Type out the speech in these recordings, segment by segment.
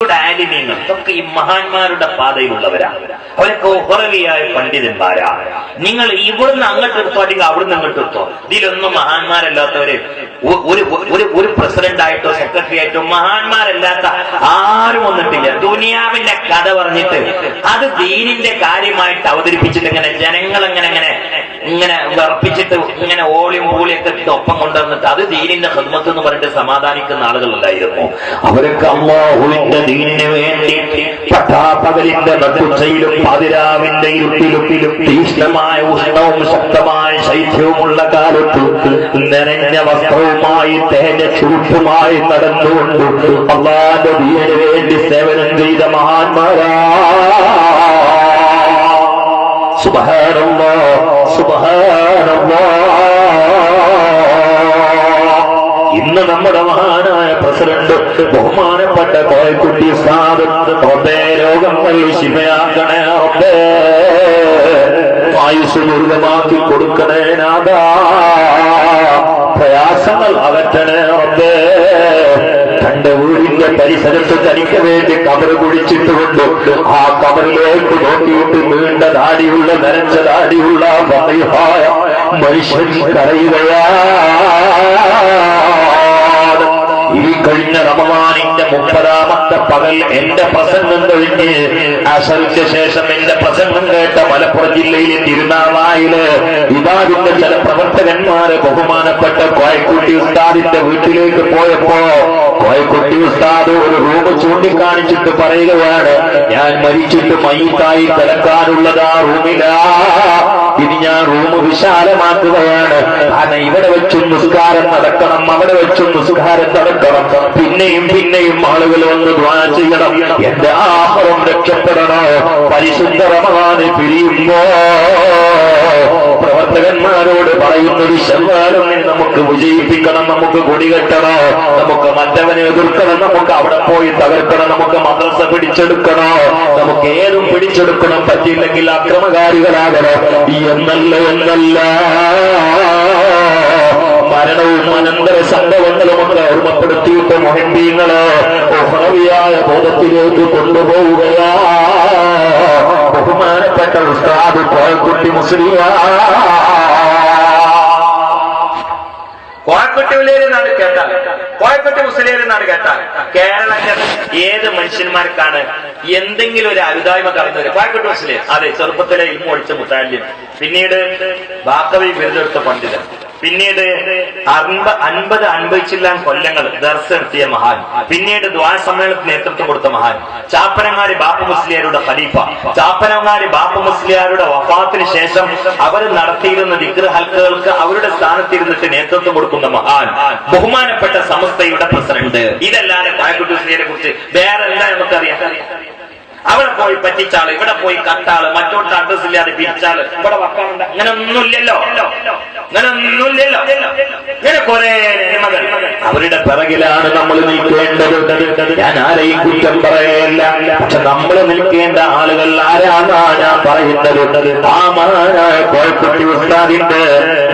ആലിമീങ്ങൾ ഇതൊക്കെ ഈ മഹാന്മാരുടെ പാതയിലുള്ളവരാണ്. അവരൊക്കെ ഉഹറവിയായ പണ്ഡിതന്മാരാണ്. നിങ്ങൾ ഇവിടുന്ന് അങ്ങോട്ട് എടുത്തോ അല്ലെങ്കിൽ അവിടുന്ന് അങ്ങോട്ട് എടുത്തോ, ഇതിലൊന്നും മഹാന്മാരല്ലാത്തവര് ഒരു പ്രസിഡന്റ് ആയിട്ടോ സെക്രട്ടറി ആയിട്ടോ മഹാന്മാരല്ലാത്ത ആരും വന്നിട്ടില്ല. ദുനിയാവിന്റെ കഥ പറഞ്ഞിട്ട് അത് ദീനിന്റെ കാര്യമായിട്ട് അവതരിപ്പിച്ചിട്ട് ഇങ്ങനെ ജനങ്ങൾ ഇങ്ങനെ വിറപ്പിച്ചിട്ട് ഇങ്ങനെ ഓളിയും പൂളിയൊക്കെ ഒപ്പം കൊണ്ടുവന്നിട്ട് അത് ദീനിന്റെ ഖിദ്മത്ത് എന്ന് പറഞ്ഞിട്ട് സമാധാനിക്കുന്ന ആളുകളല്ലായിരുന്നു. അവരൊക്കെ അല്ലാഹുവിന്റെ ദീനിന് വേണ്ടി പട്ടാപ്പകലിന്റെ നട്ടുച്ചയിലും പാതിരാവിന്റെ ഇരുട്ടിലും തീക്ഷ്ണമായ ഉഷ്ണവും ശക്തമായ ശൈത്യവുമുള്ള കാലത്ത് നനഞ്ഞ വസ്ത്രവുമായി തേഞ്ഞ ചുരുട്ടുമായി നടന്നുകൊണ്ട് അല്ലാഹുവിന്റെ ദീനിന് വേണ്ടി സേവനം ചെയ്ത മഹാന്മാരാ. സുബ്ഹാനല്ലാഹ് സുബ്ഹാനല്ലാഹ്. ഇന്ന് നമ്മുടെ മഹാനായ പ്രസിഡന്റ് ബഹുമാനപ്പെട്ട കോയക്കുട്ടി ഉസ്താദ് റബ്ബേ രോഗങ്ങൾ ശിഫയാക്കണേ റബ്ബേ, ആയുസ് ദുരിതമാക്കി കൊടുക്കണേ നാഥാ, പ്രയാസങ്ങൾ അകറ്റണേ റബ്ബേ. തന്റെ വീടിന്റെ പരിസരത്ത് തനിക്ക് വേണ്ടി കബറ് കുഴിച്ചിട്ടുകൊണ്ട് ആ കബറിലേക്ക് നോക്കിയിട്ട് നീണ്ട ദാടിയുള്ള നരച്ച ദാടിയുള്ള പറയുഹായ മനുഷ്യൻ കരയുകയാ. ഈ കഴിഞ്ഞ റമദാനിന്റെ 30-ാമത്തെ പകൽ എന്റെ പ്രസംഗം കഴിഞ്ഞ് അസറിന് ശേഷം എന്റെ പ്രസംഗം കേട്ട മലപ്പുറം ജില്ലയിലെ തിരുനാവായില് ഇബാദിന്റെ ചില പ്രവർത്തകന്മാര് ബഹുമാനപ്പെട്ട കോയക്കുട്ടി ഉസ്താദിന്റെ വീട്ടിലേക്ക് പോയപ്പോ കോയക്കുട്ടി ഉസ്താദ് ഒരു റൂം ചൂണ്ടിക്കാണിച്ചിട്ട് പറയുകയാണ്, ഞാൻ മരിച്ചിട്ട് മയ്യിത്തായി കിടക്കാനുള്ളതാ റൂമിലാ, ഇനി ഞാൻ റൂം വിശാലമാക്കുകയാണ്. കാരണം ഇവിടെ വെച്ചും നിസ്കാരം നടക്കണം, അവിടെ വെച്ചും നിസ്കാരം നടക്കണം, പിന്നെയും പിന്നെയും ആളുകൾ വന്ന് ദുആ ചെയ്യണം, എന്റെ ആഹാരം രക്ഷപ്പെടണോ. പരിശുദ്ധ റമദാൻ പിരിയുമ്പോ പ്രവർത്തകന്മാരോട് പറയുന്നത് ശവ്വാലും നമുക്ക് വിജയിപ്പിക്കണം, നമുക്ക് കൊടികെട്ടണോ, നമുക്ക് മറ്റവനെ എതിർക്കണം, നമുക്ക് അവിടെ പോയി തകർക്കണം, നമുക്ക് മദ്രസ പിടിച്ചെടുക്കണോ, നമുക്ക് ഏതും പിടിച്ചെടുക്കണം, പറ്റില്ലെങ്കിൽ അക്രമകാരികളാകണം എന്നല്ല മരണവും അനന്തര സംഭവങ്ങളുമൊക്കെ ഓർമ്മപ്പെടുത്തിയിട്ട് മുഹബ്ബീങ്ങളെ ഉഹ്റവിയായ ബോധത്തിലേക്ക് കൊണ്ടുപോവുകയാ. ബഹുമാനപ്പെട്ട ഉസ്താദ് കോയക്കുട്ടി മുസ്ലിയാ. കോയക്കുട്ടി മുസ്ലിയാരെന്നാണ് കേട്ടാൽ, കോയക്കുട്ടി മുസ്ലിയാരെന്നാണ് കേട്ടാൽ കേരളത്തിൽ ഏത് മനുഷ്യന്മാർക്കാണ് എന്തെങ്കിലും ഒരു അരുതായ്മ കളയുന്നവര്? കോയക്കുട്ടി മുസ്ലിയാർ. അതെ, ചെറുപ്പത്തിലെ ഇൽമു പഠിച്ച മുത്താലിം, പിന്നീട് ബാക്കവി ബിരുദെടുത്ത പണ്ഡിതൻ, പിന്നീട് 50 കൊല്ലങ്ങൾ ദർസ് നടത്തിയ മഹാൻ, പിന്നീട് ദ്വാ സമ്മേളനത്തിന് നേതൃത്വം കൊടുത്ത മഹാൻ, ചാപ്പനങ്ങാടി ബാപ്പു മുസ്ലിയാരുടെ ഖലീഫ, ചാപ്പനങ്ങാടി ബാപ്പു മുസ്ലിയാരുടെ വഫാത്തിന് ശേഷം അവർ നടത്തിയിരുന്ന ദിക്ർ ഹൽക്കകൾക്ക് അവരുടെ സ്ഥാനത്തിരുന്നിട്ട് നേതൃത്വം കൊടുക്കുന്ന മഹാൻ, ബഹുമാനപ്പെട്ട സമസ്തയുടെ പ്രസിഡന്റ്. ഇതല്ലാതെ കോയക്കുട്ടി മുസ്ലിയാരെ കുറിച്ച് വേറെ എന്താ നമുക്കറിയാം? അവിടെ പോയി പറ്റിച്ചാള്, ഇവിടെ പോയി കട്ടാള്, മറ്റോട്ട് അഡ്രസ് ഇല്ലാതെ പിരിച്ചാള്, ഇവിടെ വക്കാനുണ്ട്, അങ്ങനൊന്നുമില്ലല്ലോ, അങ്ങനൊന്നുമില്ലല്ലോ. ഇങ്ങനെ കുറെ നിയമങ്ങൾ അവരുടെ പിറകിലാണ് നമ്മൾ നിൽക്കേണ്ടത്. ഞാൻ ആരെയും കുറ്റം പറയല്ല, പക്ഷെ നമ്മൾ നിൽക്കേണ്ട ആളുകൾ ആരാന്നാ ഞാൻ പറയുന്നത്. ആ മഹാനായ കോയക്കുട്ടി ഉസ്താദിന്റെ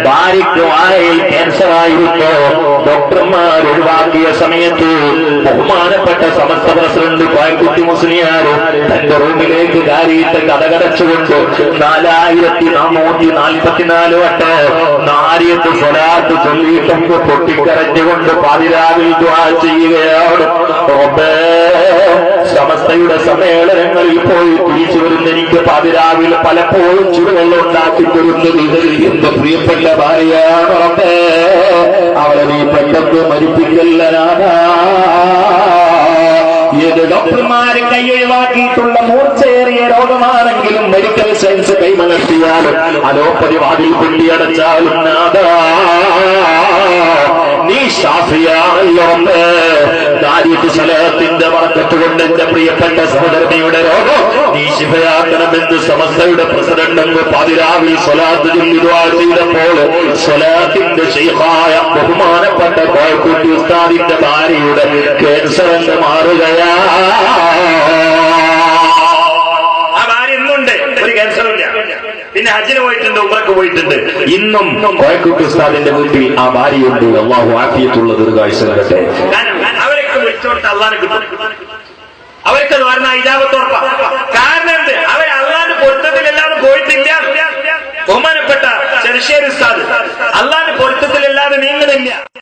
ഭാര്യയ്ക്ക് വായയിൽ ക്യാൻസർ ആയിരുന്നു. ഡോക്ടർമാർ ഒഴിവാക്കിയ സമയത്ത് ബഹുമാനപ്പെട്ട സമസ്ത പ്രസിഡന്റ് കോയക്കുട്ടി മുസ്ലിയാർ തന്റെ റൂമിലേക്ക് കയറിയിട്ട് കഥകടച്ചുകൊണ്ട് 4444 വട്ടം നാരിയത്ത് സ്വലാത്ത് ചൊല്ലിയിട്ടൊക്കെ പൊട്ടിക്കരഞ്ഞുകൊണ്ട് പാതിരാവിൽ ദുആ ചെയ്യുകയാണ്. സമസ്തയുടെ സമ്മേളനങ്ങളിൽ പോയി തിരിച്ചു വരുന്ന എനിക്ക് പാതിരാവിൽ പലപ്പോഴും ചുടുവെള്ളം ഉണ്ടാക്കി തരുന്നത് എന്റെ പ്രിയപ്പെട്ട ഭാര്യയാണ്. റബ്ബേ, അവളെ നീ പെട്ടെന്ന് മരിപ്പിക്കല്ല നാഥാ. ഏത് ഡോക്ടർമാര് കൈയൊഴിവാക്കിയിട്ടുള്ള മൂർച്ചയേറിയ രോഗമാണെങ്കിലും മെഡിക്കൽ സയൻസ് കൈമലർത്തിയാലും അലോപ്പതി വാതിൽ കൊണ്ടിയടച്ചാലും നാഥാ നീ ഷാഫിയാണല്ലോ. ദാരിദ്ര്യ സലഹത്തിന്റെ വർക്കത്ത് കൊണ്ട് എന്റെ പ്രിയപ്പെട്ട സഹോദരനിയുടെ രോഗം നീ ശിഫയാക്കണമെന്ന് സമസ്തയുടെ പ്രസിഡന്റ് അങ്ങ് പാതിരാവിൽ സ്വലാത്ത് ദുആ ചെയ്തപ്പോൾ സ്വലാത്തിന്റെ ശൈഖായ ബഹുമാനപ്പെട്ട കോയക്കുട്ടി ഉസ്താദിന്റെ ഭാര്യയുടെ ക്യാൻസർ എന്ന് മാറുകയാ. ആ ഭാര്യ ഇന്നുണ്ട്, ഒരു ക്യാൻസറും ഇല്ല. പിന്നെ ഹജ്ജിന് പോയിട്ടുണ്ട്, ഉംറക്ക് പോയിട്ടുണ്ട്. ഇന്നും കോയക്കുട്ടി ഉസ്താദിന്റെ വീട്ടിൽ ആ ഭാര്യയുണ്ട്. അല്ലാഹു ആഫിയത്തുള്ള ദീർഘായുസ്സ് നൽകട്ടെ. കാരണം അവരൊക്കെ വിളിച്ചോട്ട് അള്ളാനെ കിട്ടും. മരണം ഇജാബത്ത് ഉറപ്പാ. കാരണം എന്ത്? അവർ അള്ളാന്റെ പൊരുത്തത്തിലല്ലാതെ പോയിട്ടില്ല. ബഹുമാനപ്പെട്ട ചെറുശ്ശേരി ഉസ്താദ്, അള്ളാന്റെ പൊരുത്തത്തിലല്ലാതെ നീങ്ങുന്നില്ല.